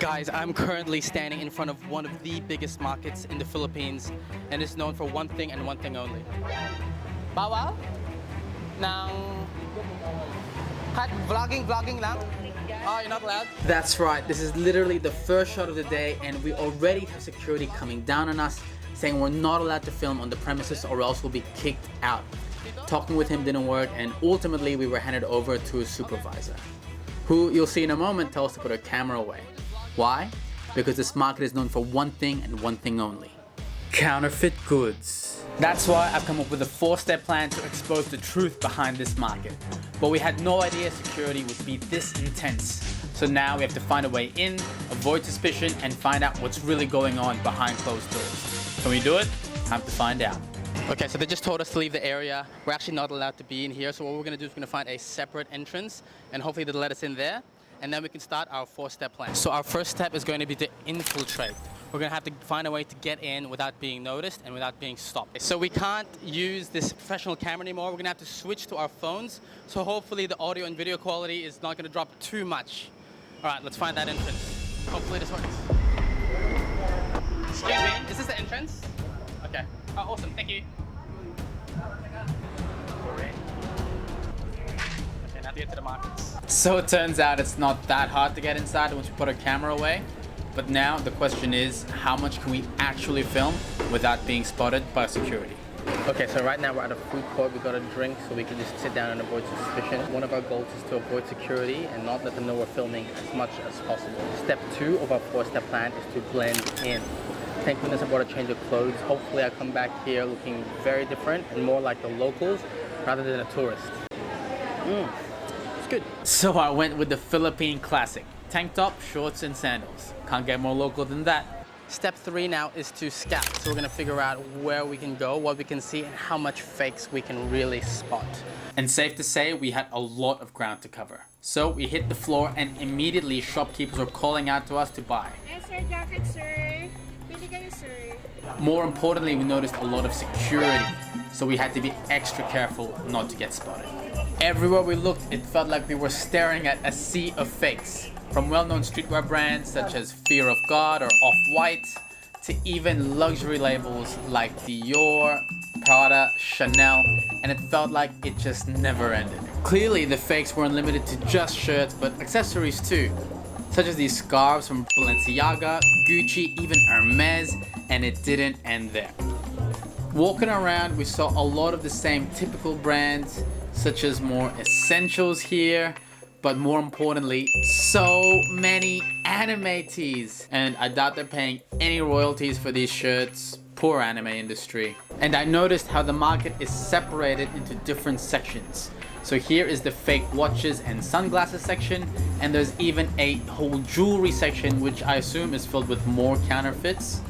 Guys, I'm currently standing in front of one of the biggest markets in the Philippines, and it's known for one thing and one thing only. Bawal? Nang... Vlogging lang? Oh, you're not allowed? That's right, this is literally the first shot of the day, and we already have security coming down on us, saying we're not allowed to film on the premises or else we'll be kicked out. Talking with him didn't work, and ultimately we were handed over to a supervisor, who you'll see in a moment tells us to put our camera away. Why? Because this market is known for one thing and one thing only: counterfeit goods. That's why I've come up with a 4-step plan to expose the truth behind this market. But we had no idea security would be this intense. So now we have to find a way in, avoid suspicion, and find out what's really going on behind closed doors. Can we do it? Time to find out. Okay, so they just told us to leave the area. We're actually not allowed to be in here, so what we're gonna do is we're gonna find a separate entrance, and hopefully they'll let us in there, and then we can start our 4-step plan. So our first step is going to be to infiltrate. We're gonna have to find a way to get in without being noticed and without being stopped. So we can't use this professional camera anymore. We're gonna have to switch to our phones, so hopefully the audio and video quality is not gonna drop too much. All right, let's find that entrance. Hopefully this works. Excuse me, is this the entrance? Okay. Oh, awesome, thank you. Great. Okay, now to get to the markets. So it turns out it's not that hard to get inside once we put our camera away. But now the question is, how much can we actually film without being spotted by security? Okay, so right now we're at a food court. We got a drink so we can just sit down and avoid suspicion. One of our goals is to avoid security and not let them know we're filming as much as possible. Step 2 of our 4-step plan is to blend in. Thank goodness I bought a change of clothes. Hopefully I come back here looking very different and more like the locals rather than a tourist. It's good. So I went with the Philippine classic. Tank top, shorts, and sandals. Can't get more local than that. Step 3 now is to scout. So we're gonna figure out where we can go, what we can see, and how much fakes we can really spot. And safe to say, we had a lot of ground to cover. So we hit the floor and immediately shopkeepers were calling out to us to buy. Yes, sir, jacket, sir. Pili kayo, sir. More importantly, we noticed a lot of security. So we had to be extra careful not to get spotted. Everywhere we looked, it felt like we were staring at a sea of fakes. From well-known streetwear brands such as Fear of God or Off-White, to even luxury labels like Dior, Prada, Chanel, and it felt like it just never ended. Clearly, the fakes weren't limited to just shirts, but accessories too, such as these scarves from Balenciaga, Gucci, even Hermes, and it didn't end there. Walking around, we saw a lot of the same typical brands, such as more essentials here, but more importantly, so many anime tees. And I doubt they're paying any royalties for these shirts. Poor anime industry. And I noticed how the market is separated into different sections. So here is the fake watches and sunglasses section, and there's even a whole jewelry section, which I assume is filled with more counterfeits.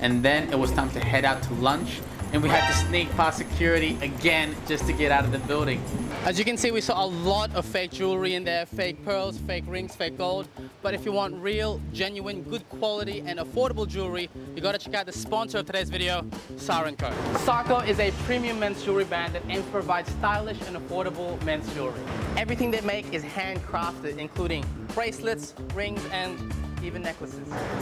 And then it was time to head out to lunch, and we had to sneak past security again just to get out of the building. As you can see, we saw a lot of fake jewelry in there, fake pearls, fake rings, fake gold. But if you want real, genuine, good quality and affordable jewelry, you gotta check out the sponsor of today's video, SAAR CO. SAAR CO is a premium men's jewelry brand that aims to provide stylish and affordable men's jewelry. Everything they make is handcrafted, including bracelets, rings, and even necklaces.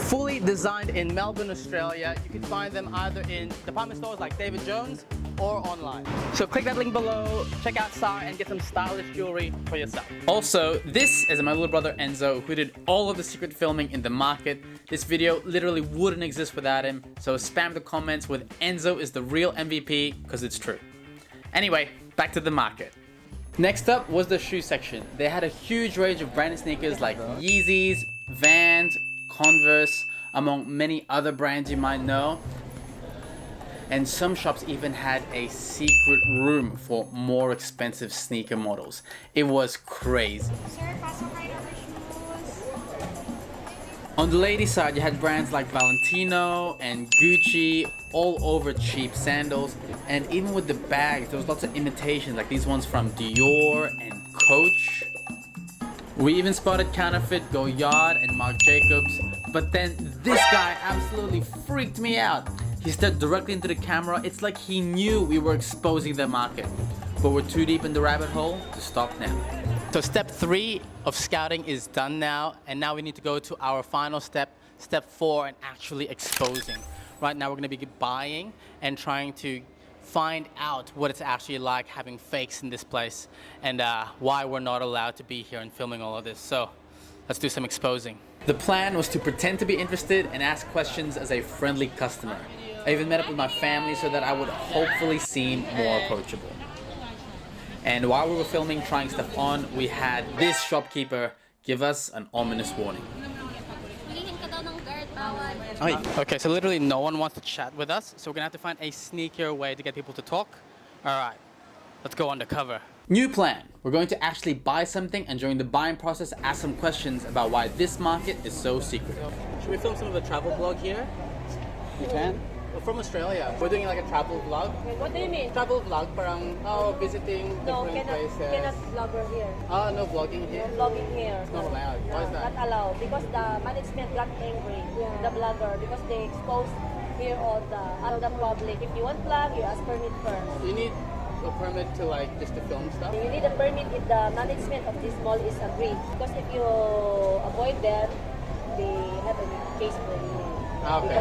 Fully designed in Melbourne, Australia. You can find them either in department stores like David Jones or online. So click that link below, check out SAAR and get some stylish jewelry for yourself. Also, this is my little brother Enzo, who did all of the secret filming in the market. This video literally wouldn't exist without him, so spam the comments with Enzo is the real MVP, because it's true. Anyway, back to the market. Next up was the shoe section. They had a huge range of branded sneakers like Yeezys, Vans, Converse, among many other brands you might know. And some shops even had a secret room for more expensive sneaker models. It was crazy. Sir, pasok kayo ng shoes. On the ladies' side, you had brands like Valentino and Gucci, all over cheap sandals. And even with the bags, there was lots of imitations, like these ones from Dior and Coach. We even spotted counterfeit Goyard and Marc Jacobs, but then this guy absolutely freaked me out. He stared directly into the camera. It's like he knew we were exposing the market, but we're too deep in the rabbit hole to stop now. So step 3 of scouting is done now, and now we need to go to our final step, step 4, and actually exposing. Right now we're going to be buying and trying to find out what it's actually like having fakes in this place, and why we're not allowed to be here and filming all of this. So let's do some exposing. The plan was to pretend to be interested and ask questions as a friendly customer. I even met up with my family so that I would hopefully seem more approachable. And while we were filming trying stuff on, we had this shopkeeper give us an ominous warning. Okay, so literally no one wants to chat with us, so we're gonna have to find a sneakier way to get people to talk. Alright, let's go undercover. New plan. We're going to actually buy something, and during the buying process ask some questions about why this market is so secret. Should we film some of the travel vlog here? You can. We're from Australia. We're doing like a travel vlog. What do you mean? Travel vlog, parang visiting different places. Cannot vlogger here. Oh, no vlogging here? No vlogging here. It's not allowed. Why is that? Not allowed because the management got angry. The vlogger, because they exposed here all the public. If you want vlog, you ask permit first. You need a permit to just to film stuff? You need a permit if the management of this mall is agreed. Because if you avoid them, they have a case for you. Okay.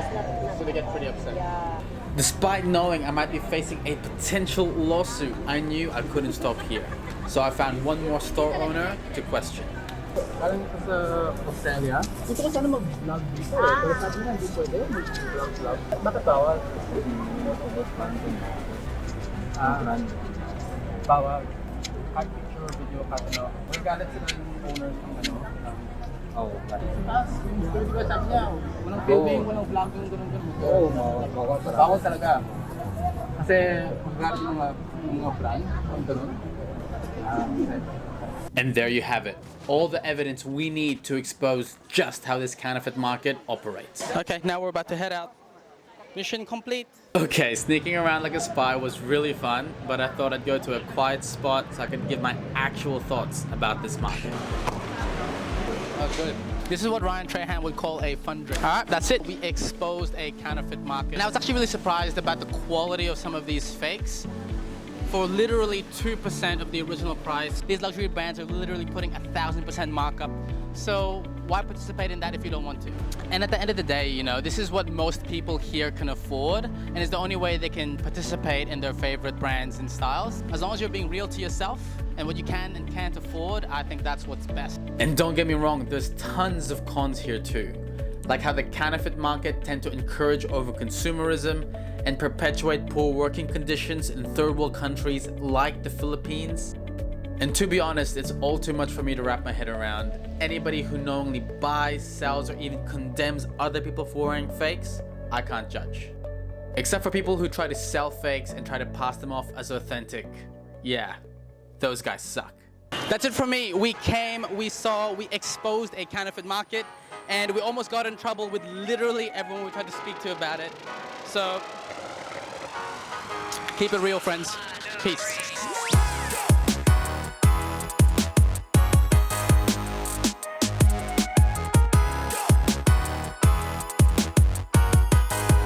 So they get pretty upset. Yeah. Despite knowing I might be facing a potential lawsuit, I knew I couldn't stop here. So I found one more store owner to question. Parang sa Australia, gusto ko sana mag-vlog dito eh. Pero sabi nga, hindi pwede mag-vlog. Bakit bawal? Bawal. Cut picture, video, cut Magagalit sila ng owners ng Oo. Tapos, diba sabi niya, walang filming, walang vlogging, ganun. Oo, bawal talaga. Bawal talaga. Kasi magagalit yung mga brand, ganun. And there you have it. All the evidence we need to expose just how this counterfeit market operates. Okay, now we're about to head out. Mission complete. Okay, sneaking around like a spy was really fun, but I thought I'd go to a quiet spot so I could give my actual thoughts about this market. Oh, good. This is what Ryan Trahan would call a fun drink. All right, that's it. We exposed a counterfeit market. And I was actually really surprised about the quality of some of these fakes. For literally 2% of the original price, these luxury brands are literally putting 1,000% markup. So why participate in that if you don't want to? And at the end of the day, you know, this is what most people here can afford, and it's the only way they can participate in their favorite brands and styles. As long as you're being real to yourself and what you can and can't afford, I think that's what's best. And don't get me wrong, there's tons of cons here too. Like how the counterfeit market tend to encourage over-consumerism and perpetuate poor working conditions in third world countries like the Philippines. And to be honest, it's all too much for me to wrap my head around. Anybody who knowingly buys, sells, or even condemns other people for wearing fakes, I can't judge. Except for people who try to sell fakes and try to pass them off as authentic. Yeah, those guys suck. That's it from me. We came, we saw, we exposed a counterfeit market, and we almost got in trouble with literally everyone we tried to speak to about it. So, keep it real, friends. Peace.